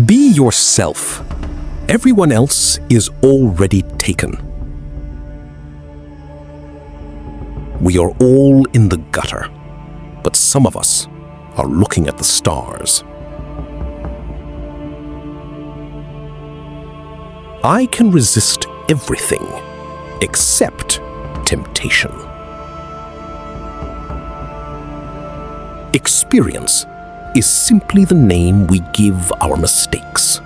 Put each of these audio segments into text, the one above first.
Be yourself. Everyone else is already taken. We are all in the gutter, but some of us are looking at the stars. I can resist everything except temptation. Experience is simply the name we give our mistakes.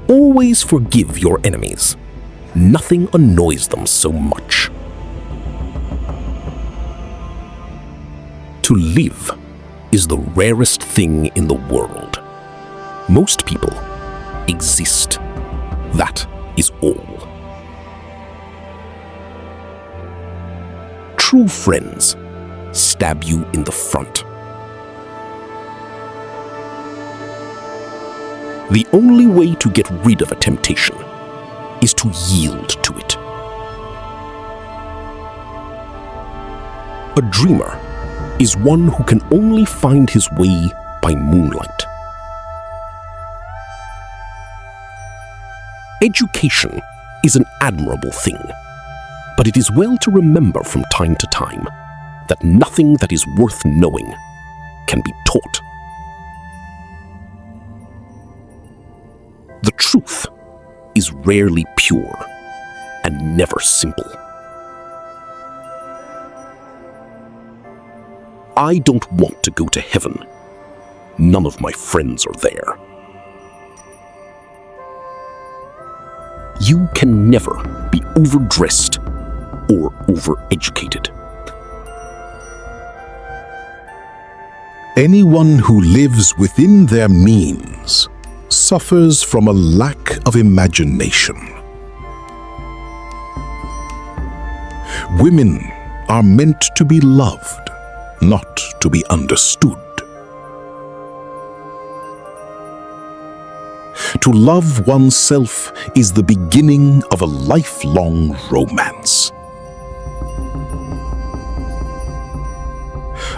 Always forgive your enemies. Nothing annoys them so much. To live is the rarest thing in the world. Most people exist. That is all. True friends stab you in the front. The only way to get rid of a temptation is to yield to it. A dreamer is one who can only find his way by moonlight. Education is an admirable thing, but it is well to remember from time to time that nothing that is worth knowing can be taught. The truth is rarely pure and never simple. I don't want to go to heaven. None of my friends are there. You can never be overdressed or overeducated. Anyone who lives within their means suffers from a lack of imagination. Women are meant to be loved, not to be understood. To love oneself is the beginning of a lifelong romance.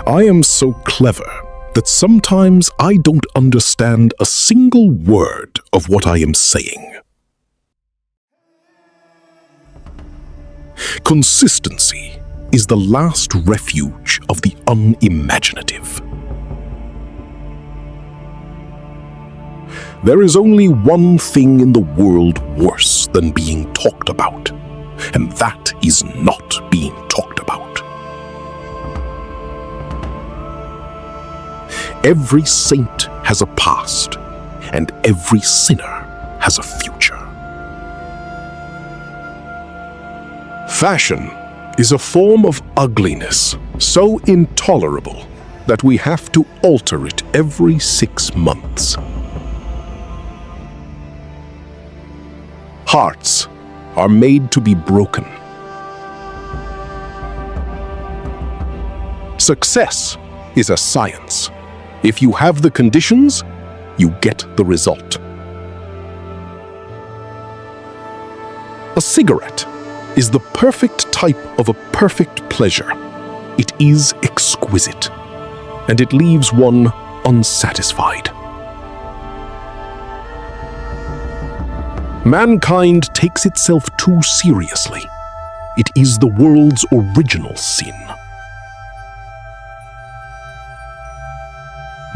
I am so clever that sometimes I don't understand a single word of what I am saying. Consistency is the last refuge of the unimaginative. There is only one thing in the world worse than being talked about, and that is not being talked about. Every saint has a past, and every sinner has a future. Fashion is a form of ugliness so intolerable that we have to alter it every 6 months. Hearts are made to be broken. Success is a science. If you have the conditions, you get the result. A cigarette is the perfect type of a perfect pleasure. It is exquisite, and it leaves one unsatisfied. Mankind takes itself too seriously. It is the world's original sin.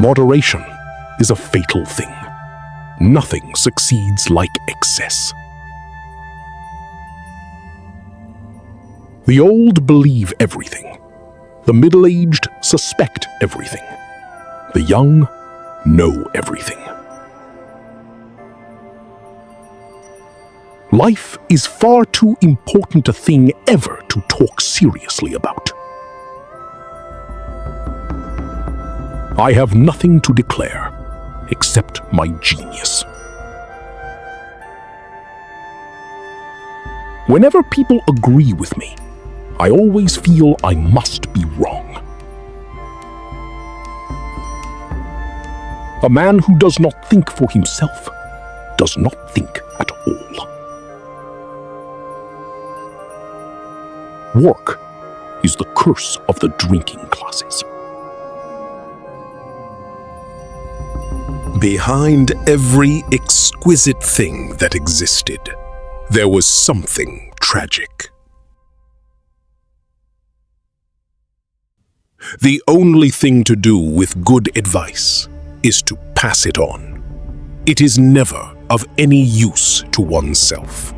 Moderation is a fatal thing. Nothing succeeds like excess. The old believe everything. The middle-aged suspect everything. The young know everything. Life is far too important a thing ever to talk seriously about. I have nothing to declare except my genius. Whenever people agree with me, I always feel I must be wrong. A man who does not think for himself does not think at all. Work is the curse of the drinking classes. Behind every exquisite thing that existed, there was something tragic. The only thing to do with good advice is to pass it on. It is never of any use to oneself.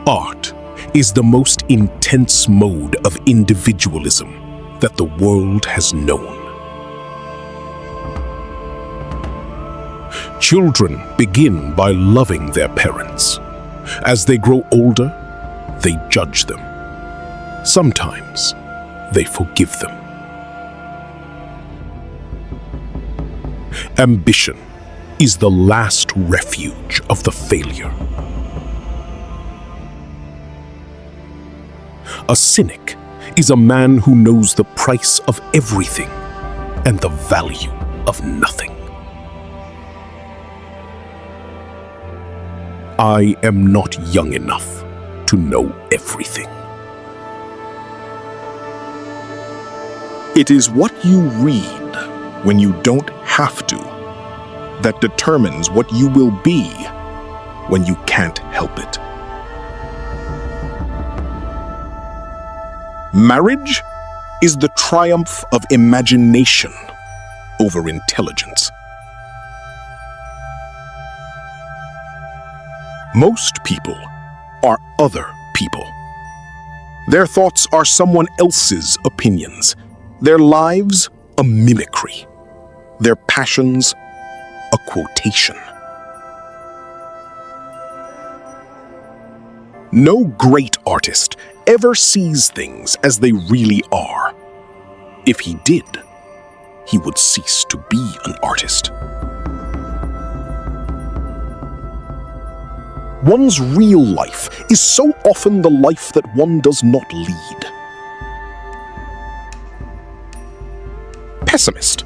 Art is the most intense mode of individualism that the world has known. Children begin by loving their parents. As they grow older, they judge them. Sometimes they forgive them. Ambition is the last refuge of the failure. A cynic is a man who knows the price of everything and the value of nothing. I am not young enough to know everything. It is what you read when you don't have to that determines what you will be when you can't help it. Marriage is the triumph of imagination over intelligence. Most people are other people. Their thoughts are someone else's opinions. Their lives, a mimicry. Their passions, a quotation. No great artist ever sees things as they really are. If he did, he would cease to be an artist. One's real life is so often the life that one does not lead. Pessimist.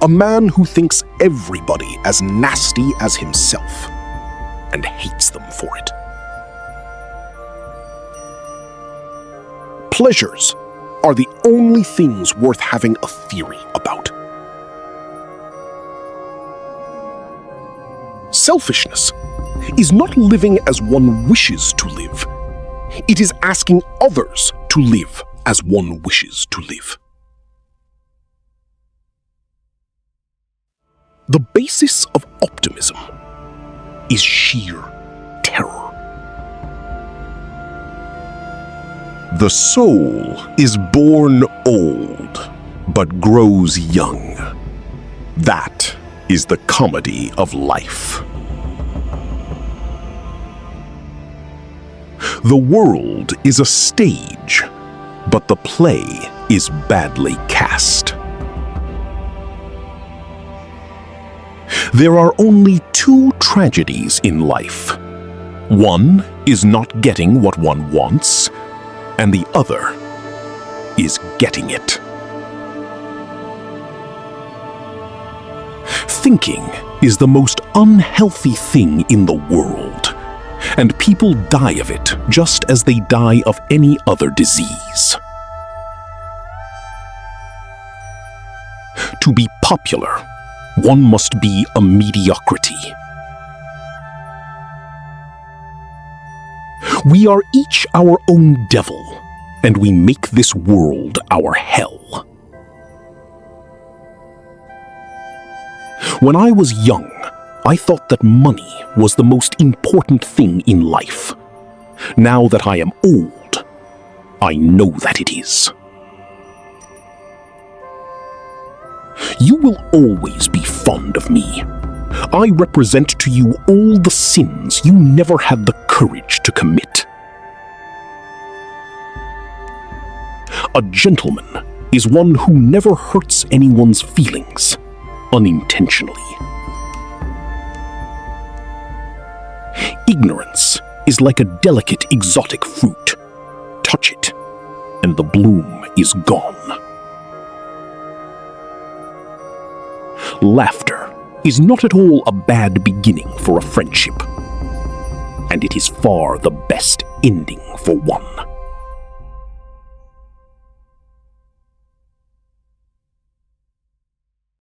A man who thinks everybody as nasty as himself and hates them for it. Pleasures are the only things worth having a theory about. Selfishness is not living as one wishes to live. It is asking others to live as one wishes to live. The basis of optimism is sheer terror. The soul is born old, but grows young. That is the comedy of life. The world is a stage, but the play is badly cast. There are only two tragedies in life. One is not getting what one wants, and the other is getting it. Thinking is the most unhealthy thing in the world, and people die of it just as they die of any other disease. To be popular, one must be a mediocrity. We are each our own devil, and we make this world our hell. When I was young, I thought that money was the most important thing in life. Now that I am old, I know that it is. You will always be fond of me. I represent to you all the sins you never had the courage to commit. A gentleman is one who never hurts anyone's feelings unintentionally. Ignorance is like a delicate exotic fruit. Touch it, and the bloom is gone. Laughter is not at all a bad beginning for a friendship, and it is far the best ending for one.